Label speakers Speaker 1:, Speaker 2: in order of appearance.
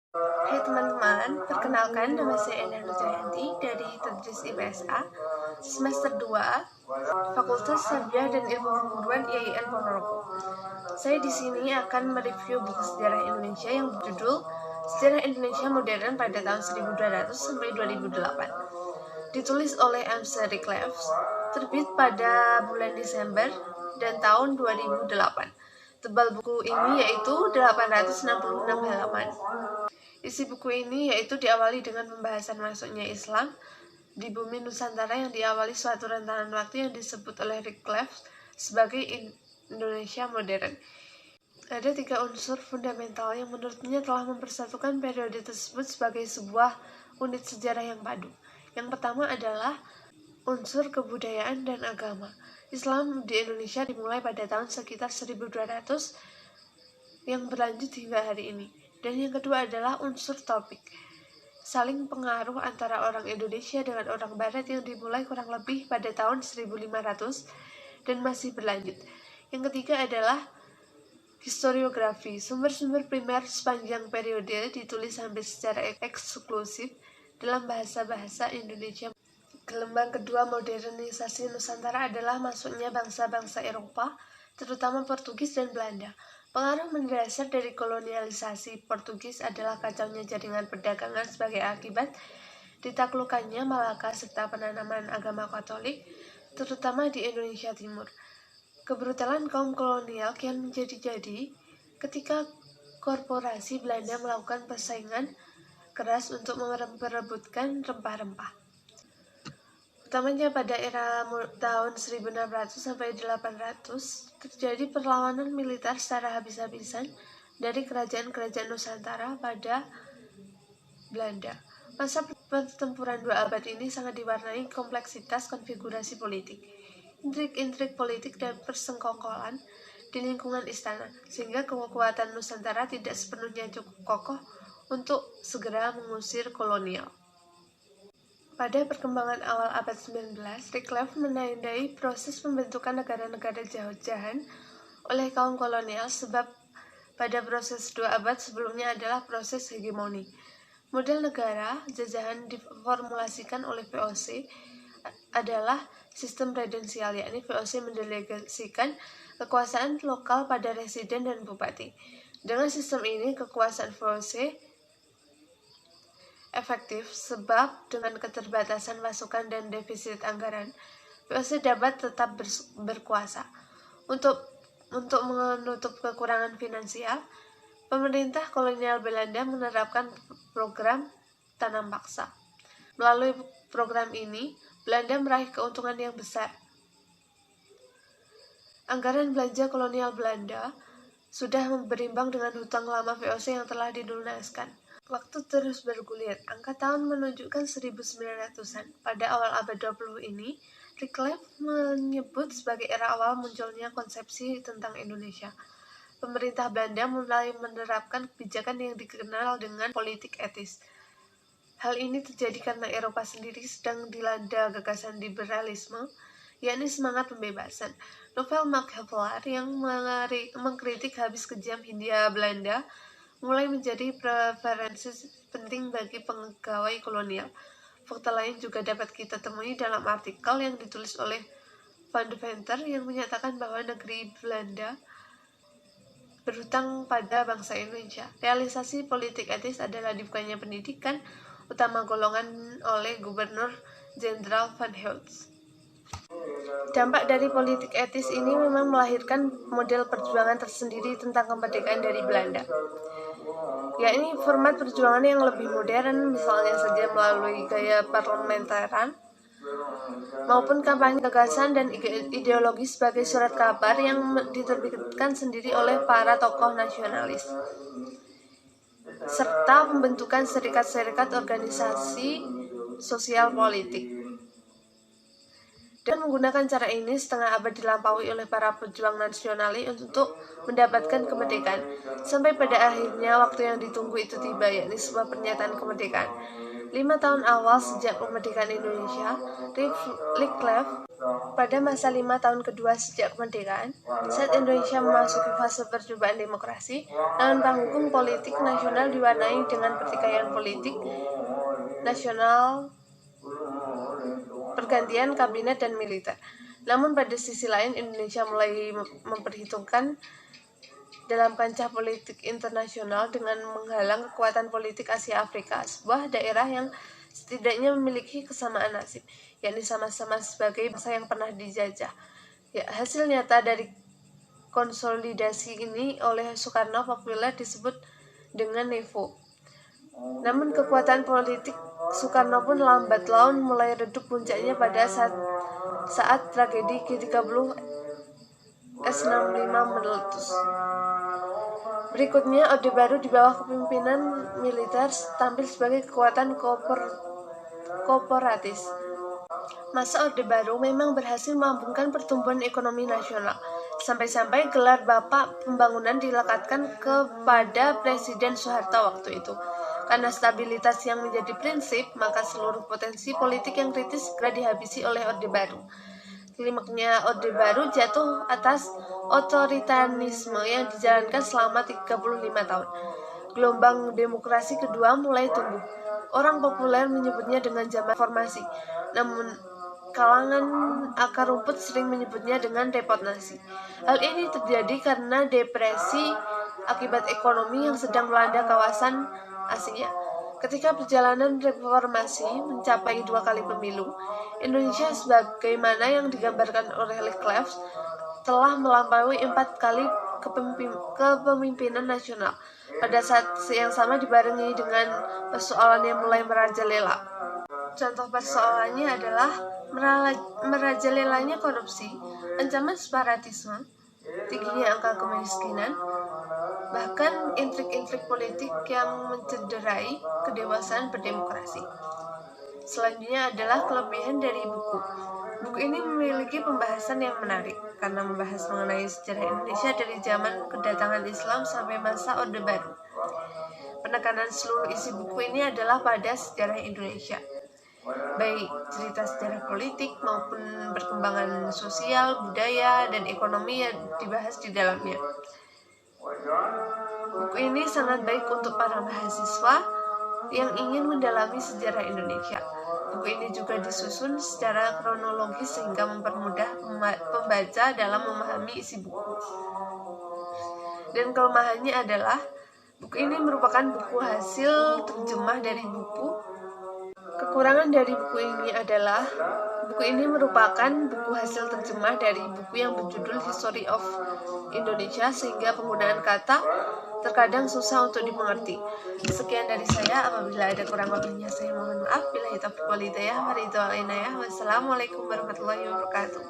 Speaker 1: Hai teman-teman, perkenalkan nama saya Enda Nurjayanti dari Tadris IPSA, semester 2, Fakultas Sarjana dan Ilmu Pengguruan IAIN Ponorogo. Saya di sini akan mereview buku sejarah Indonesia yang berjudul Sejarah Indonesia Modern pada tahun 1200 sampai 2008. Ditulis oleh M.C. Reclefs, terbit pada bulan Desember dan tahun 2008. Tebal buku ini yaitu 866 halaman. Isi buku ini yaitu diawali dengan pembahasan masuknya Islam di bumi Nusantara yang diawali suatu rentanan waktu yang disebut oleh Reclefs sebagai Indonesia modern. Ada 3 unsur fundamental yang menurutnya telah mempersatukan periode tersebut sebagai sebuah unit sejarah yang padu. Yang pertama adalah unsur kebudayaan dan agama. Islam di Indonesia dimulai pada tahun sekitar 1200 yang berlanjut hingga hari ini. Dan yang kedua adalah unsur topik, saling pengaruh antara orang Indonesia dengan orang Barat yang dimulai kurang lebih pada tahun 1500 dan masih berlanjut. Yang ketiga adalah historiografi, sumber-sumber primer sepanjang periode ditulis hampir secara eksklusif dalam bahasa-bahasa Indonesia. Gelombang kedua modernisasi Nusantara adalah masuknya bangsa-bangsa Eropa, terutama Portugis dan Belanda. Pengaruh mendasar dari kolonialisasi Portugis adalah kacaunya jaringan perdagangan sebagai akibat ditaklukannya Malaka serta penanaman agama Katolik, terutama di Indonesia Timur. Kebrutalan kaum kolonial kian menjadi-jadi ketika korporasi Belanda melakukan persaingan keras untuk memperebutkan rempah-rempah. Utamanya pada era tahun 1600 sampai 800 terjadi perlawanan militer secara habis-habisan dari kerajaan-kerajaan Nusantara pada Belanda. Masa pertempuran 2 abad ini sangat diwarnai kompleksitas konfigurasi politik, intrik-intrik politik dan persengkongkolan di lingkungan istana, sehingga kekuatan Nusantara tidak sepenuhnya cukup kokoh untuk segera mengusir kolonial. Pada perkembangan awal abad 19, Reclefs menandai proses pembentukan negara-negara jajahan oleh kaum kolonial sebab pada proses 2 abad sebelumnya adalah proses hegemoni. Model negara jajahan diformulasikan oleh VOC adalah sistem presidensial, yakni VOC mendelegasikan kekuasaan lokal pada residen dan bupati. Dengan sistem ini, kekuasaan VOC efektif sebab dengan keterbatasan masukan dan defisit anggaran, VOC dapat tetap berkuasa. Untuk menutup kekurangan finansial, pemerintah kolonial Belanda menerapkan program tanam paksa. Melalui program ini, Belanda meraih keuntungan yang besar. Anggaran belanja kolonial Belanda sudah berimbang dengan hutang lama VOC yang telah dilunaskan. Waktu terus bergulir, angka tahun menunjukkan 1900-an. Pada awal abad 20 ini, Reclefs menyebut sebagai era awal munculnya konsepsi tentang Indonesia. Pemerintah Belanda mulai menerapkan kebijakan yang dikenal dengan politik etis. Hal ini terjadi karena Eropa sendiri sedang dilanda gagasan liberalisme, yakni semangat pembebasan. Novel Machiavelli yang mengkritik habis kejam Hindia Belanda mulai menjadi preferensi penting bagi pegawai kolonial. Fakta lain juga dapat kita temui dalam artikel yang ditulis oleh Van Deventer yang menyatakan bahwa negeri Belanda berhutang pada bangsa Indonesia. Realisasi politik etis adalah dibukanya pendidikan utama golongan oleh Gubernur Jenderal Van Heut. Dampak dari politik etis ini memang melahirkan model perjuangan tersendiri tentang kemerdekaan dari Belanda, yakni format perjuangan yang lebih modern, misalnya saja melalui gaya parlementaran maupun kampanye gagasan dan ideologi sebagai surat kabar yang diterbitkan sendiri oleh para tokoh nasionalis, serta pembentukan serikat-serikat organisasi sosial politik. Dan menggunakan cara ini setengah abad dilampaui oleh para pejuang nasionalis untuk mendapatkan kemerdekaan. Sampai pada akhirnya waktu yang ditunggu itu tiba, yakni sebuah pernyataan kemerdekaan. 5 tahun awal sejak kemerdekaan Indonesia, Wycliffe pada masa 5 tahun kedua sejak kemerdekaan, saat Indonesia memasuki fase percobaan demokrasi, dengan panggung politik nasional diwarnai dengan pertikaian politik nasional, pergantian kabinet dan militer. Namun pada sisi lain, Indonesia mulai memperhitungkan dalam kancah politik internasional dengan menghalang kekuatan politik Asia Afrika, sebuah daerah yang setidaknya memiliki kesamaan nasib, yakni sama-sama sebagai bangsa yang pernah dijajah. Ya, hasil nyata dari konsolidasi ini oleh Soekarno populer disebut dengan NEVO. Namun kekuatan politik Soekarno pun lambat laun mulai redup, puncaknya pada saat tragedi G30 S65 meletus. Berikutnya, Orde Baru di bawah kepemimpinan militer tampil sebagai kekuatan kooperatis. Masa Orde Baru memang berhasil melambungkan pertumbuhan ekonomi nasional, sampai-sampai gelar Bapak Pembangunan dilekatkan kepada Presiden Soeharto waktu itu. Karena stabilitas yang menjadi prinsip, maka seluruh potensi politik yang kritis segera dihabisi oleh Orde Baru. Klimaknya Orde Baru jatuh atas otoritarisme yang dijalankan selama 35 tahun. Gelombang demokrasi kedua mulai tumbuh. Orang populer menyebutnya dengan zaman reformasi, namun kalangan akar rumput sering menyebutnya dengan reformasi. Hal ini terjadi karena depresi akibat ekonomi yang sedang melanda kawasan Asia. Ketika perjalanan reformasi mencapai 2 kali pemilu, Indonesia sebagaimana yang digambarkan oleh Wycliffe telah melampaui 4 kali kepemimpinan nasional. Pada saat yang sama dibarengi dengan persoalan yang mulai merajalela. Contoh persoalannya adalah merajalelanya korupsi, ancaman separatisme, tingginya angka kemiskinan, bahkan intrik-intrik politik yang mencederai kedewasaan berdemokrasi. Selanjutnya adalah kelebihan dari buku. Buku ini memiliki pembahasan yang menarik karena membahas mengenai sejarah Indonesia dari zaman kedatangan Islam sampai masa Orde Baru. Penekanan seluruh isi buku ini adalah pada sejarah Indonesia, baik cerita sejarah politik maupun perkembangan sosial, budaya, dan ekonomi yang dibahas di dalamnya. Buku ini sangat baik untuk para mahasiswa yang ingin mendalami sejarah Indonesia. Buku ini juga disusun secara kronologis sehingga mempermudah pembaca dalam memahami isi buku. Dan kelemahannya adalah buku ini merupakan buku hasil terjemah dari buku. Kekurangan dari buku ini adalah buku ini merupakan buku hasil terjemah dari buku yang berjudul History of Indonesia, sehingga penggunaan kata terkadang susah untuk dimengerti. Sekian dari saya, apabila ada kurang lebihnya saya mohon maaf. Billahi taufiq wal hidayah. Wassalamualaikum warahmatullahi wabarakatuh.